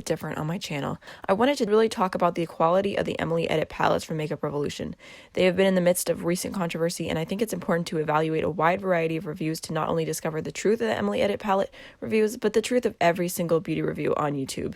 bit different on my channel. I wanted to really talk about the quality of the Emily Edit palettes from Makeup Revolution. They have been in the midst of recent controversy, and I think it's important to evaluate a wide variety of reviews to not only discover the truth of the Emily Edit palette reviews, but the truth of every single beauty review on YouTube.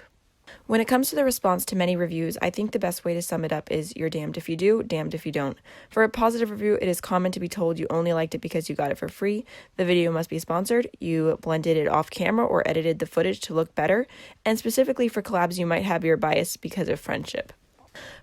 When it comes to the response to many reviews, I think the best way to sum it up is you're damned if you do, damned if you don't. For a positive review, it is common to be told you only liked it because you got it for free, the video must be sponsored, you blended it off camera or edited the footage to look better, and specifically for collabs you might have your bias because of friendship.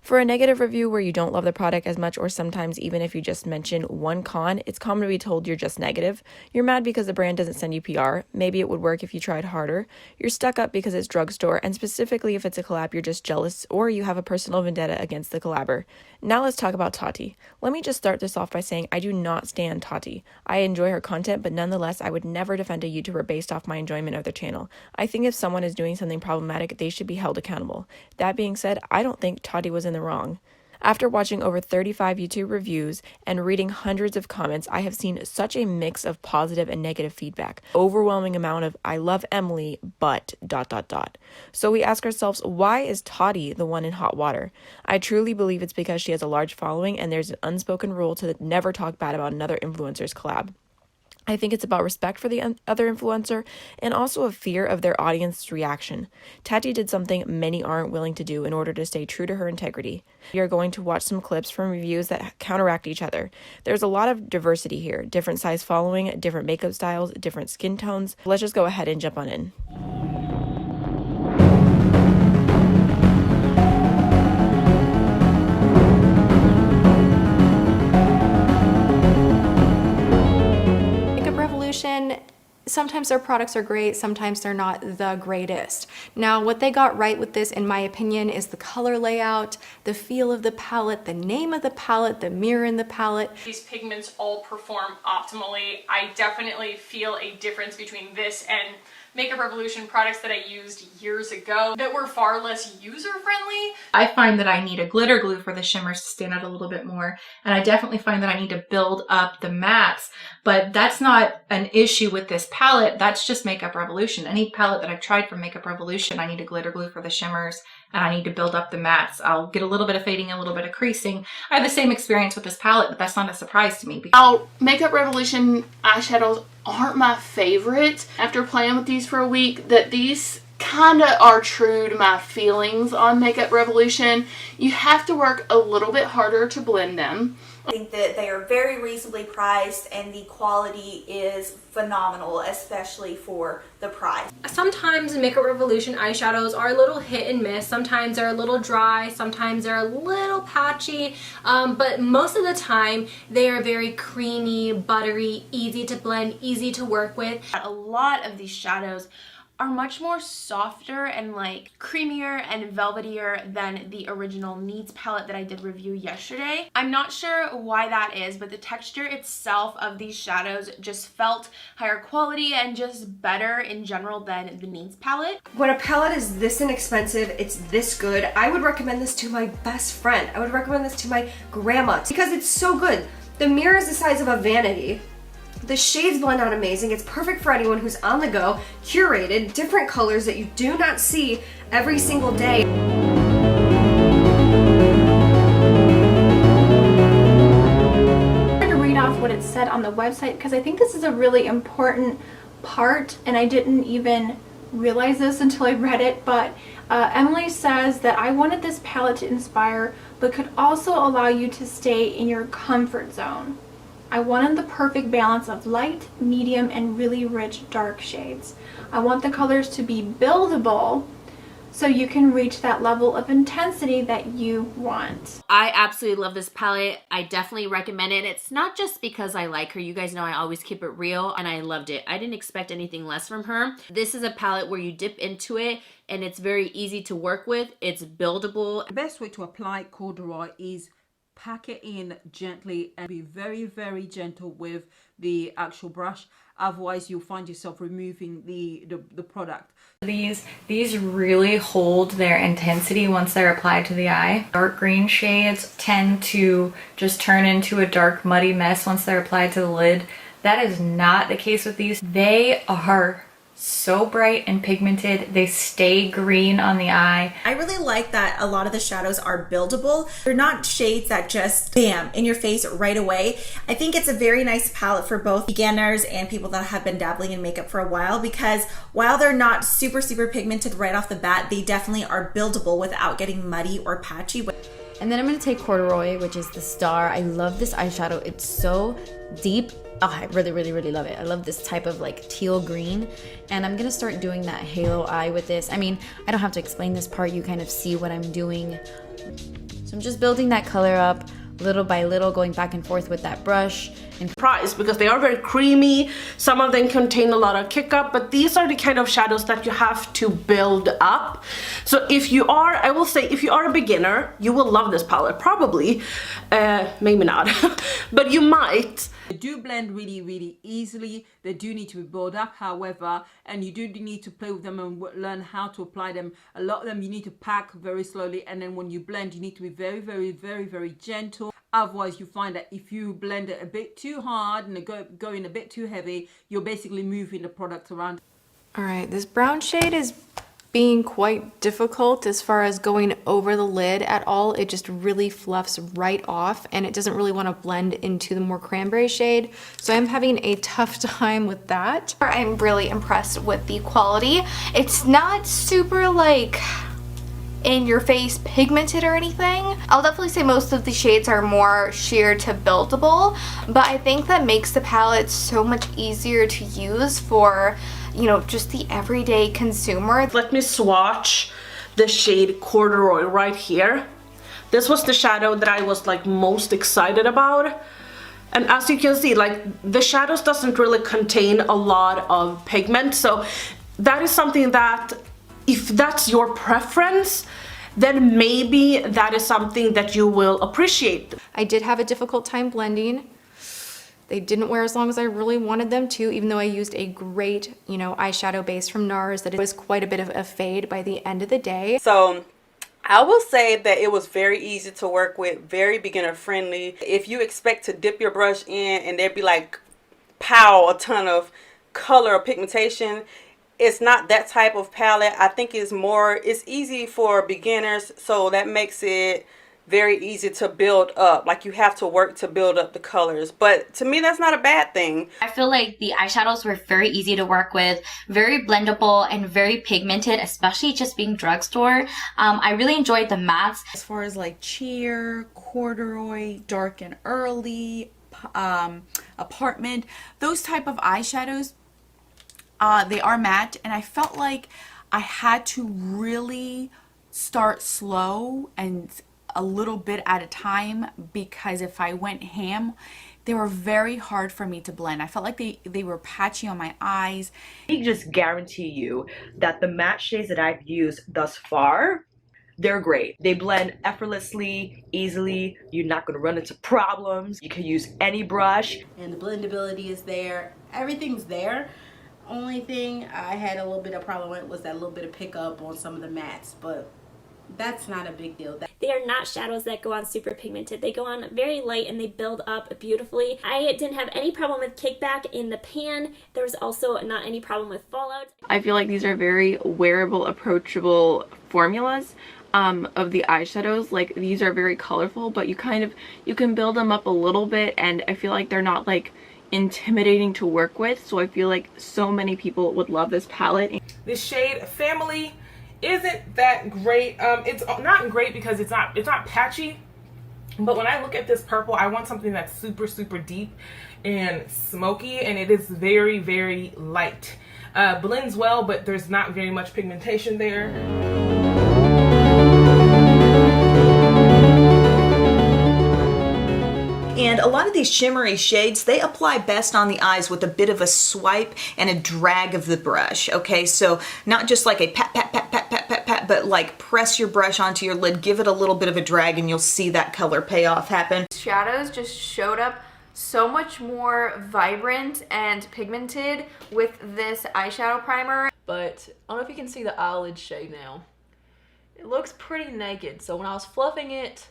For a negative review where you don't love the product as much, or sometimes even if you just mention one con, it's common to be told you're just negative. You're mad because the brand doesn't send you PR. Maybe it would work if you tried harder. You're stuck up because it's drugstore, and specifically if it's a collab, you're just jealous or you have a personal vendetta against the collabor. Now let's talk about Tati. Let me just start this off by saying I do not stan Tati. I enjoy her content, but nonetheless, I would never defend a YouTuber based off my enjoyment of their channel. I think if someone is doing something problematic, they should be held accountable. That being said, I don't think Tati was in the wrong. After watching over 35 YouTube reviews and reading hundreds of comments, I have seen such a mix of positive and negative feedback. Overwhelming amount of I love Emily, but ... So we ask ourselves, why is Tati the one in hot water? I truly believe it's because she has a large following and there's an unspoken rule to never talk bad about another influencer's collab. I think it's about respect for the other influencer and also a fear of their audience's reaction. Tati did something many aren't willing to do in order to stay true to her integrity. We are going to watch some clips from reviews that counteract each other. There's a lot of diversity here, different size following, different makeup styles, different skin tones. Let's just go ahead and jump on in. Sometimes their products are great, sometimes they're not the greatest. Now, what they got right with this, in my opinion, is the color layout, the feel of the palette, the name of the palette, the mirror in the palette. These pigments all perform optimally. I definitely feel a difference between this and Makeup Revolution products that I used years ago that were far less user-friendly. I find that I need a glitter glue for the shimmers to stand out a little bit more, and I definitely find that I need to build up the mattes, but that's not an issue with this palette. That's just Makeup Revolution. Any palette that I've tried from Makeup Revolution, I need a glitter glue for the shimmers, and I need to build up the mattes. I'll get a little bit of fading, a little bit of creasing. I have the same experience with this palette, but that's not a surprise to me. Now, Makeup Revolution eyeshadows aren't my favorite. After playing with these for a week, that these kind of are true to my feelings on Makeup Revolution. You have to work a little bit harder to blend them. I think that they are very reasonably priced and the quality is phenomenal, especially for the price. Sometimes Makeup Revolution eyeshadows are a little hit and miss. Sometimes they're a little dry, sometimes they're a little patchy, but most of the time they are very creamy, buttery, easy to blend, easy to work with. A lot of these shadows are much more softer and like creamier and velvetier than the original Needs palette that I did review yesterday. I'm not sure why that is, but the texture itself of these shadows just felt higher quality and just better in general than the Needs palette. When a palette is this inexpensive, it's this good, I would recommend this to my best friend. I would recommend this to my grandma because it's so good. The mirror is the size of a vanity. The shades blend out amazing. It's perfect for anyone who's on the go, curated, different colors that you do not see every single day. I'm going to read off what it said on the website because I think this is a really important part and I didn't even realize this until I read it, but Emily says that I wanted this palette to inspire but could also allow you to stay in your comfort zone. I wanted the perfect balance of light, medium, and really rich dark shades. I want the colors to be buildable so you can reach that level of intensity that you want. I absolutely love this palette. I definitely recommend it. It's not just because I like her. You guys know I always keep it real, and I loved it. I didn't expect anything less from her. This is a palette where you dip into it and it's very easy to work with. It's buildable. The best way to apply corduroy is pack it in gently and be very, very gentle with the actual brush. Otherwise you'll find yourself removing the product. These really hold their intensity once they're applied to the eye. Dark green shades tend to just turn into a dark muddy mess once they're applied to the lid. That is not the case with these. They are So bright and pigmented. They stay green on the eye. I really like that a lot of the shadows are buildable. They're not shades that just bam in your face right away. I think it's a very nice palette for both beginners and people that have been dabbling in makeup for a while, because while they're not super pigmented right off the bat, they definitely are buildable without getting muddy or patchy. And then I'm going to take Corduroy, which is the star. I love this eyeshadow. It's so deep. Oh, I really love it. I love this type of like teal green. And I'm gonna start doing that halo eye with this. I mean, I don't have to explain this part. You kind of see what I'm doing. So I'm just building that color up little by little, going back and forth with that brush. And price, because they are very creamy. Some of them contain a lot of kick up, but these are the kind of shadows that you have to build up. So if you are, I will say, if you are a beginner, you will love this palette, probably. Maybe not, but you might. They do blend really easily. They do need to be built up, however, and you do need to play with them and learn how to apply them. A lot of them you need to pack very slowly, and then when you blend, you need to be very gentle. Otherwise, you find that if you blend it a bit too hard and going a bit too heavy, you're basically moving the product around. All right, this brown shade is being quite difficult as far as going over the lid at all. It just really fluffs right off, and it doesn't really want to blend into the more cranberry shade. So I'm having a tough time with that. I'm really impressed with the quality. It's not super like in your face pigmented or anything. I'll definitely say most of the shades are more sheer to buildable, but I think that makes the palette so much easier to use for, you know, just the everyday consumer. Let me swatch the shade Corduroy right here. This was the shadow that I was like most excited about. And as you can see, like the shadows doesn't really contain a lot of pigment. So that is something that, if that's your preference, then maybe that is something that you will appreciate. I did have a difficult time blending. They didn't wear as long as I really wanted them to, even though I used a great, you know, eyeshadow base from NARS that it was quite a bit of a fade by the end of the day. So I will say that it was very easy to work with, very beginner friendly. If you expect to dip your brush in and there'd be like pow, a ton of color or pigmentation, it's not that type of palette. I think it's easy for beginners, so that makes it very easy to build up. Like you have to work to build up the colors, but to me that's not a bad thing. I feel like the eyeshadows were very easy to work with, very blendable and very pigmented, especially just being drugstore. I really enjoyed the mattes. As far as like Cheer, Corduroy, Dark and Early, Apartment, those type of eyeshadows, they are matte, and I felt like I had to really start slow and a little bit at a time, because if I went ham, they were very hard for me to blend. I felt like they were patchy on my eyes. I just guarantee you that the matte shades that I've used thus far, they're great. They blend effortlessly, easily. You're not gonna run into problems. You can use any brush. And the blendability is there. Everything's there. Only thing I had a little bit of problem with was that little bit of pickup on some of the mattes, but that's not a big deal. They are not shadows that go on super pigmented. They go on very light and they build up beautifully. I didn't have any problem with kickback in the pan. There was also not any problem with fallout. I feel like these are very wearable, approachable formulas of the eyeshadows. Like these are very colorful, but you can build them up a little bit, and I feel like they're not like intimidating to work with. So I feel like so many people would love this palette. This shade Family isn't that great. It's not great because it's not patchy, but when I look at this purple, I want something that's super deep and smoky, and it is very light. Blends well, but there's not very much pigmentation there. And a lot of these shimmery shades, they apply best on the eyes with a bit of a swipe and a drag of the brush, okay? So not just like a pat, but like press your brush onto your lid, give it a little bit of a drag, and you'll see that color payoff happen. Shadows just showed up so much more vibrant and pigmented with this eyeshadow primer. But I don't know if you can see the eyelid shade now. It looks pretty naked. So when I was fluffing it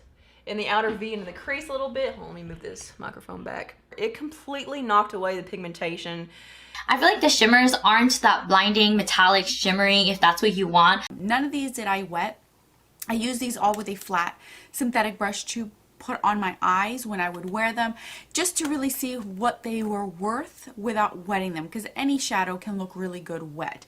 in the outer V and in the crease a little bit, let me move this microphone back. It completely knocked away the pigmentation. I feel like the shimmers aren't that blinding, metallic, shimmery, if that's what you want. None of these did I wet. I use these all with a flat synthetic brush to put on my eyes when I would wear them, just to really see what they were worth without wetting them, because any shadow can look really good wet.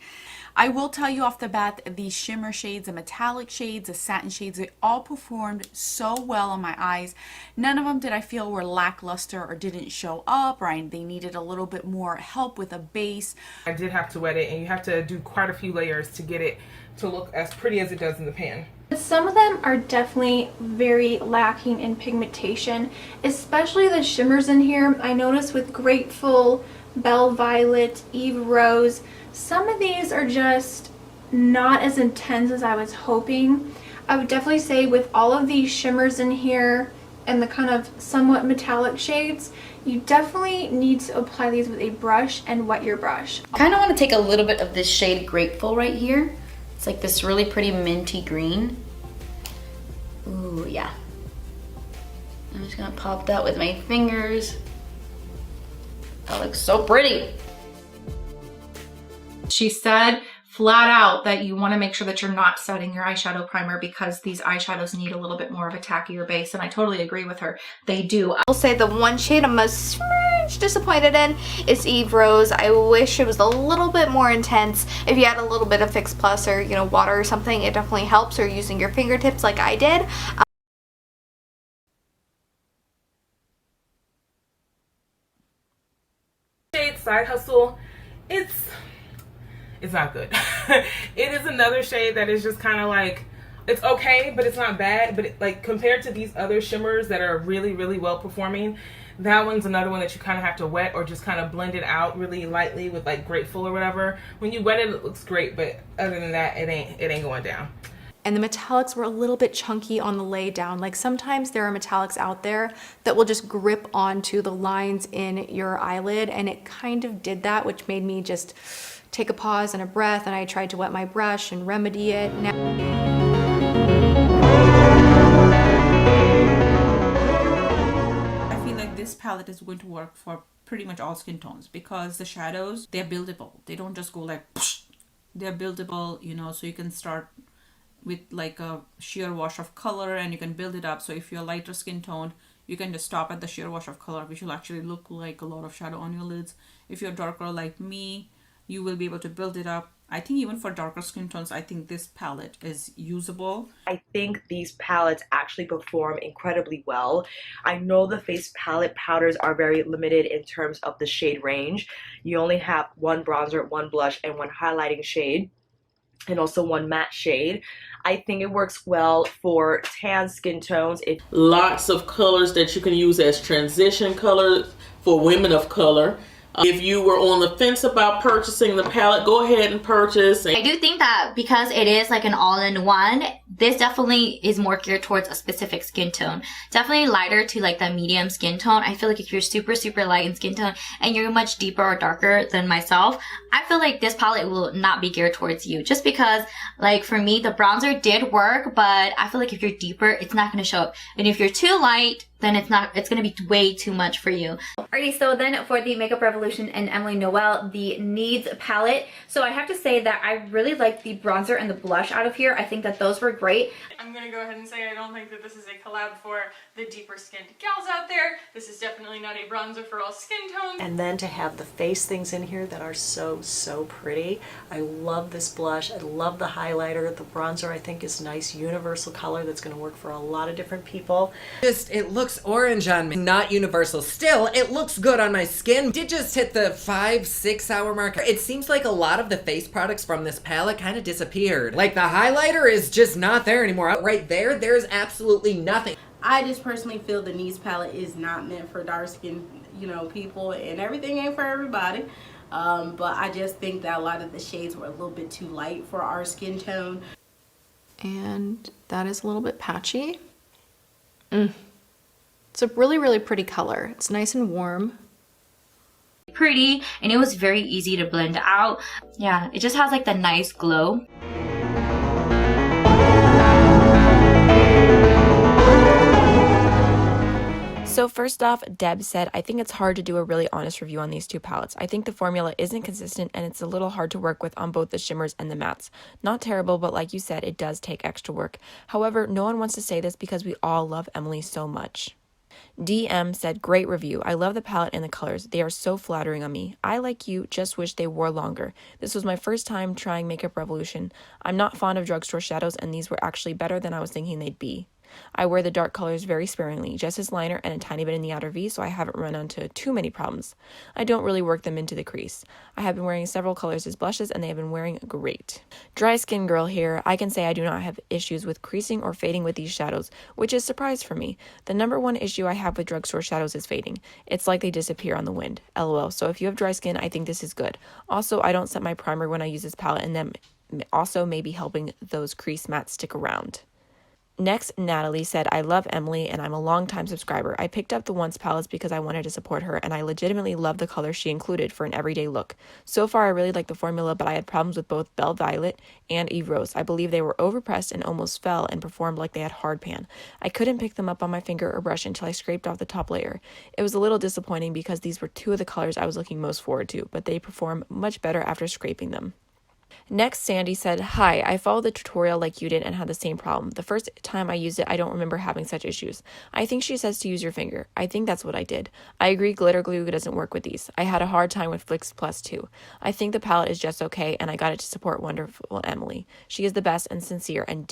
I will tell you off the bat, the shimmer shades, the metallic shades, the satin shades, they all performed so well on my eyes. None of them did I feel were lackluster or didn't show up, or they needed a little bit more help with a base. I did have to wet it, and you have to do quite a few layers to get it to look as pretty as it does in the pan. Some of them are definitely very lacking in pigmentation, especially the shimmers in here. I noticed with Grateful, Belle Violet, Eve Rose, some of these are just not as intense as I was hoping. I would definitely say with all of these shimmers in here and the kind of somewhat metallic shades, you definitely need to apply these with a brush and wet your brush. I kind of want to take a little bit of this shade Grateful right here. It's like this really pretty minty green. Ooh, yeah. I'm just gonna pop that with my fingers. That looks so pretty. She said flat out that you want to make sure that you're not setting your eyeshadow primer because these eyeshadows need a little bit more of a tackier base, and I totally agree with her. They do. I will say the one shade I'm most disappointed in is Eve Rose. I wish it was a little bit more intense. If you had a little bit of Fix Plus or, you know, water or something, it definitely helps, or using your fingertips like I did. Shade Side Hustle, it's not good. It is another shade that is just kind of like, it's okay, but it's not bad. But like compared to these other shimmers that are really, really well performing, that one's another one that you kind of have to wet or just kind of blend it out really lightly with like Grateful or whatever. When you wet it, it looks great, but other than that, it ain't going down. And the metallics were a little bit chunky on the lay down. Like sometimes there are metallics out there that will just grip onto the lines in your eyelid, and it kind of did that, which made me just take a pause and a breath, and I tried to wet my brush and remedy it. I feel like this palette is going to work for pretty much all skin tones because the shadows, they're buildable. They don't just go like, psh. They're buildable, you know, so you can start with like a sheer wash of color and you can build it up. So if you're lighter skin tone, you can just stop at the sheer wash of color, which will actually look like a lot of shadow on your lids. If you're darker like me, you will be able to build it up. I think even for darker skin tones, I think this palette is usable. I think these palettes actually perform incredibly well. I know the face palette powders are very limited in terms of the shade range. You only have one bronzer, one blush, and one highlighting shade, and also one matte shade. I think it works well for tan skin tones. Lots of colors that you can use as transition colors for women of color. If you were on the fence about purchasing the palette, go ahead and purchase. I do think that because it is like an all-in-one, this definitely is more geared towards a specific skin tone. Definitely lighter to like the medium skin tone. I feel like if you're super, super light in skin tone and you're much deeper or darker than myself, I feel like this palette will not be geared towards you. Just because, like for me, the bronzer did work, but I feel like if you're deeper, it's not going to show up. And if you're too light, then it's going to be way too much for you. Alrighty, so then for the Makeup Revolution and Emilynoel, the Needs palette. So I have to say that I really like the bronzer and the blush out of here. I think that those were great. I'm gonna go ahead and say I don't think that this is a collab for the deeper skinned gals out there. This is definitely not a bronzer for all skin tones. And then to have the face things in here that are so, so pretty. I love this blush. I love the highlighter. The bronzer I think is nice, universal color that's gonna work for a lot of different people. Just, it looks orange on me, not universal. Still, it looks good on my skin. Did just hit the 5-6 hour mark. It seems like a lot of the face products from this palette kind of disappeared. Like the highlighter is just not there anymore. Right there, there's absolutely nothing. I just personally feel the Needs palette is not meant for dark skin, you know, people, and everything ain't for everybody. But I just think that a lot of the shades were a little bit too light for our skin tone. And that is a little bit patchy. It's a really, really pretty color. It's nice and warm. Pretty, and it was very easy to blend out. Yeah, it just has like the nice glow. So first off, Deb said, I think it's hard to do a really honest review on these two palettes. I think the formula isn't consistent and it's a little hard to work with on both the shimmers and the mattes. Not terrible, but like you said, it does take extra work. However, no one wants to say this because we all love Emily so much. DM said, great review. I love the palette and the colors. They are so flattering on me. I, like you, just wish they wore longer. This was my first time trying Makeup Revolution. I'm not fond of drugstore shadows and these were actually better than I was thinking they'd be. I wear the dark colors very sparingly, just as liner and a tiny bit in the outer V, so I haven't run into too many problems. I don't really work them into the crease. I have been wearing several colors as blushes and they have been wearing great. Dry skin girl here, I can say I do not have issues with creasing or fading with these shadows, which is a surprise for me. The number one issue I have with drugstore shadows is fading. It's like they disappear on the wind. LOL. So if you have dry skin, I think this is good. Also, I don't set my primer when I use this palette and then also maybe helping those crease mattes stick around. Next, Natalie said, I love Emily and I'm a long-time subscriber. I picked up the Once palettes because I wanted to support her and I legitimately love the colors she included for an everyday look. So far, I really like the formula, but I had problems with both Belle Violet and Eve Rose. I believe they were overpressed and almost fell and performed like they had hard pan. I couldn't pick them up on my finger or brush until I scraped off the top layer. It was a little disappointing because these were two of the colors I was looking most forward to, but they perform much better after scraping them. Next, Sandy said, hi, I followed the tutorial like you did and had the same problem. The first time I used it, I don't remember having such issues. I think she says to use your finger. I think that's what I did. I agree glitter glue doesn't work with these. I had a hard time with Flix Plus too. I think the palette is just okay and I got it to support wonderful Emily. She is the best and sincere and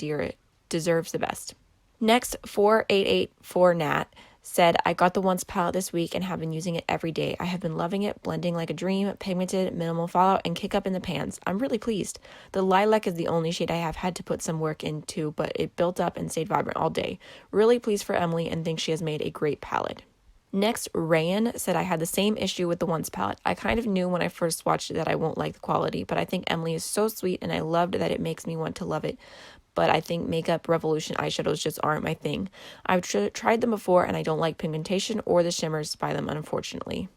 deserves the best. Next, 4884 Nat said, I got the Once palette this week and have been using it every day. I have been loving it, blending like a dream, pigmented, minimal fallout, and kick up in the pans. I'm really pleased. The lilac is the only shade I have had to put some work into, but it built up and stayed vibrant all day. Really pleased for Emily and think she has made a great palette. Next, Rayan said, I had the same issue with the Once palette. I kind of knew when I first watched it that I won't like the quality, but I think Emily is so sweet and I loved that it makes me want to love it. But I think Makeup Revolution eyeshadows just aren't my thing. I've tried them before and I don't like pigmentation or the shimmers by them, unfortunately.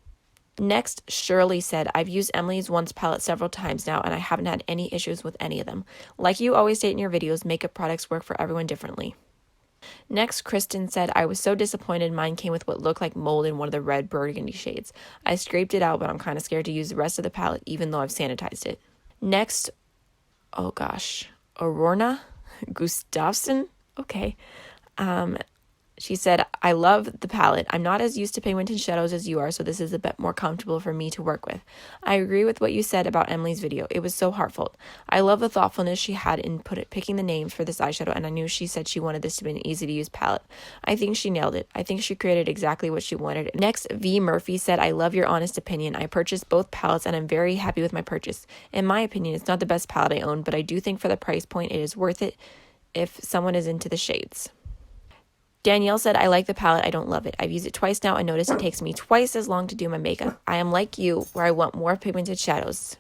Next, Shirley said, I've used Emily's Once palette several times now and I haven't had any issues with any of them. Like you always state in your videos, makeup products work for everyone differently. Next, Kristen said, I was so disappointed mine came with what looked like mold in one of the red burgundy shades. I scraped it out, but I'm kind of scared to use the rest of the palette even though I've sanitized it. Next, oh gosh, Aurora Gustafson? Okay. She said, I love the palette. I'm not as used to pigmented shadows as you are, so this is a bit more comfortable for me to work with. I agree with what you said about Emily's video. It was so heartfelt. I love the thoughtfulness she had in picking the names for this eyeshadow, and I knew she said she wanted this to be an easy-to-use palette. I think she nailed it. I think she created exactly what she wanted. Next, V. Murphy said, I love your honest opinion. I purchased both palettes, and I'm very happy with my purchase. In my opinion, it's not the best palette I own, but I do think for the price point, it is worth it if someone is into the shades. Danielle said, I like the palette, I don't love it. I've used it twice now and noticed it takes me twice as long to do my makeup. I am like you, where I want more pigmented shadows.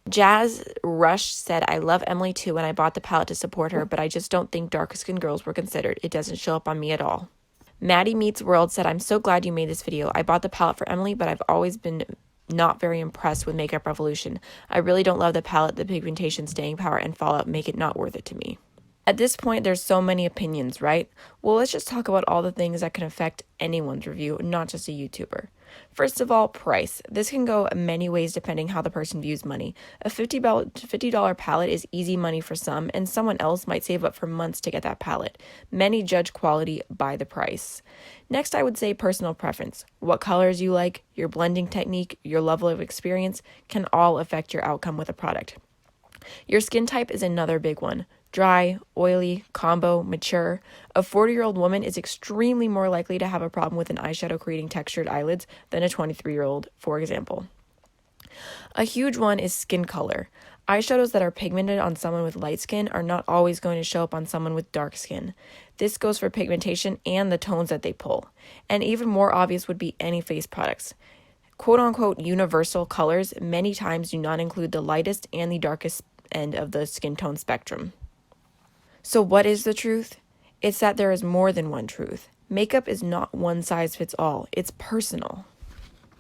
Jazz Rush said, I love Emily too and I bought the palette to support her, but I just don't think darker skinned girls were considered. It doesn't show up on me at all. Maddie Meets World said, I'm so glad you made this video. I bought the palette for Emily, but I've always been not very impressed with Makeup Revolution. I really don't love the palette, the pigmentation, staying power, and fallout make it not worth it to me. At this point, there's so many opinions, right? Well, let's just talk about all the things that can affect anyone's review, not just a YouTuber. First of all, price. This can go many ways depending how the person views money. A $50 palette is easy money for some, and someone else might save up for months to get that palette. Many judge quality by the price. Next, I would say personal preference. What colors you like, your blending technique, your level of experience can all affect your outcome with a product. Your skin type is another big one. Dry, oily, combo, mature. A 40-year-old woman is extremely more likely to have a problem with an eyeshadow creating textured eyelids than a 23-year-old, for example. A huge one is skin color. Eyeshadows that are pigmented on someone with light skin are not always going to show up on someone with dark skin. This goes for pigmentation and the tones that they pull. And even more obvious would be any face products. Quote-unquote universal colors many times do not include the lightest and the darkest end of the skin tone spectrum. So what is the truth? It's that there is more than one truth. Makeup is not one size fits all. It's personal.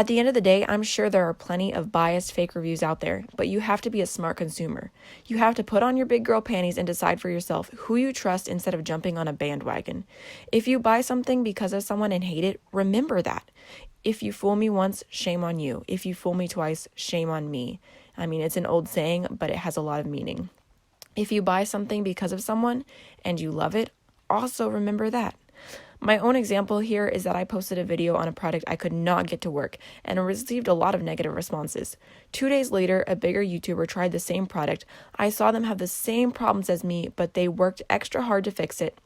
At the end of the day, I'm sure there are plenty of biased fake reviews out there, but you have to be a smart consumer. You have to put on your big girl panties and decide for yourself who you trust instead of jumping on a bandwagon. If you buy something because of someone and hate it, remember that. If you fool me once, shame on you. If you fool me twice, shame on me. I mean, it's an old saying, but it has a lot of meaning. If you buy something because of someone and you love it, also remember that. My own example here is that I posted a video on a product I could not get to work and received a lot of negative responses. 2 days later, a bigger YouTuber tried the same product. I saw them have the same problems as me, but they worked extra hard to fix it,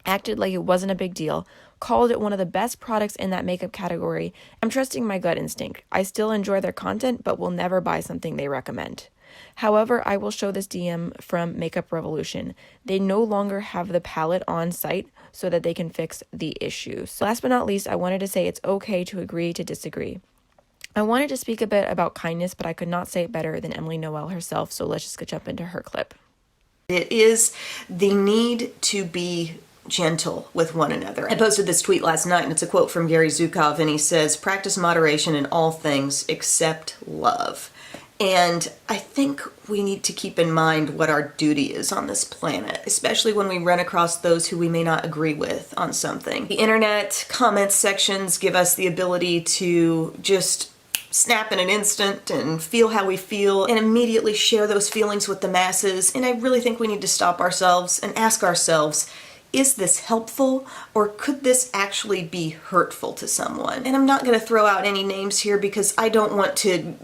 acted like it wasn't a big deal, called it one of the best products in that makeup category. I'm trusting my gut instinct. I still enjoy their content, but will never buy something they recommend. However, I will show this DM from Makeup Revolution. They no longer have the palette on site so that they can fix the issues. Last but not least, I wanted to say it's okay to agree to disagree. I wanted to speak a bit about kindness, but I could not say it better than Emilynoel herself, so let's just jump into her clip. It is the need to be gentle with one another. I posted this tweet last night, and it's a quote from Gary Zukov, and he says, "Practice moderation in all things except love." And I think we need to keep in mind what our duty is on this planet, especially when we run across those who we may not agree with on something. The internet comment sections give us the ability to just snap in an instant and feel how we feel and immediately share those feelings with the masses. And I really think we need to stop ourselves and ask ourselves, is this helpful, or could this actually be hurtful to someone? And I'm not going to throw out any names here because I don't want to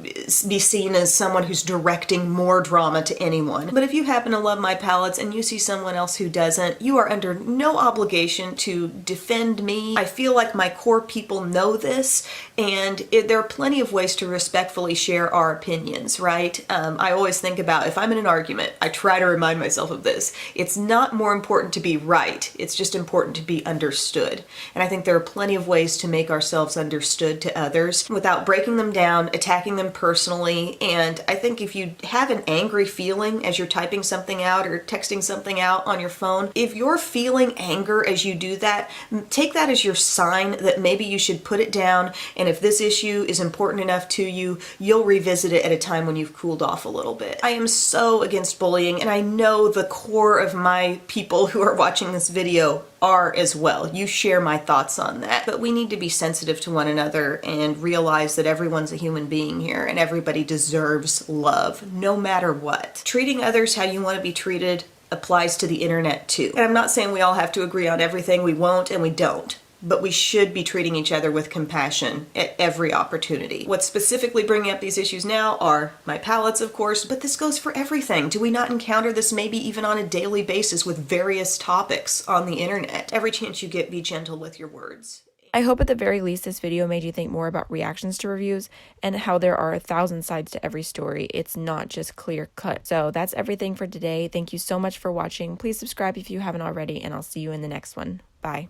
be seen as someone who's directing more drama to anyone. But if you happen to love my palettes and you see someone else who doesn't, you are under no obligation to defend me. I feel like my core people know this, and there are plenty of ways to respectfully share our opinions, right? I always think about, if I'm in an argument, I try to remind myself of this. It's not more important to be right. It's just important to be understood. And I think there are plenty of ways to make ourselves understood to others without breaking them down, attacking them personally. And I think if you have an angry feeling as you're typing something out or texting something out on your phone, if you're feeling anger as you do that, take that as your sign that maybe you should put it down. And if this issue is important enough to you, you'll revisit it at a time when you've cooled off a little bit. I am so against bullying, and I know the core of my people who are watching this video are as well. You share my thoughts on that. But we need to be sensitive to one another and realize that everyone's a human being here and everybody deserves love, no matter what. Treating others how you want to be treated applies to the internet too. And I'm not saying we all have to agree on everything. We won't and we don't. But we should be treating each other with compassion at every opportunity. What's specifically bringing up these issues now are my palettes, of course, but this goes for everything. Do we not encounter this maybe even on a daily basis with various topics on the internet? Every chance you get, be gentle with your words. I hope at the very least this video made you think more about reactions to reviews and how there are 1,000 sides to every story. It's not just clear cut. So that's everything for today. Thank you so much for watching. Please subscribe if you haven't already, and I'll see you in the next one. Bye.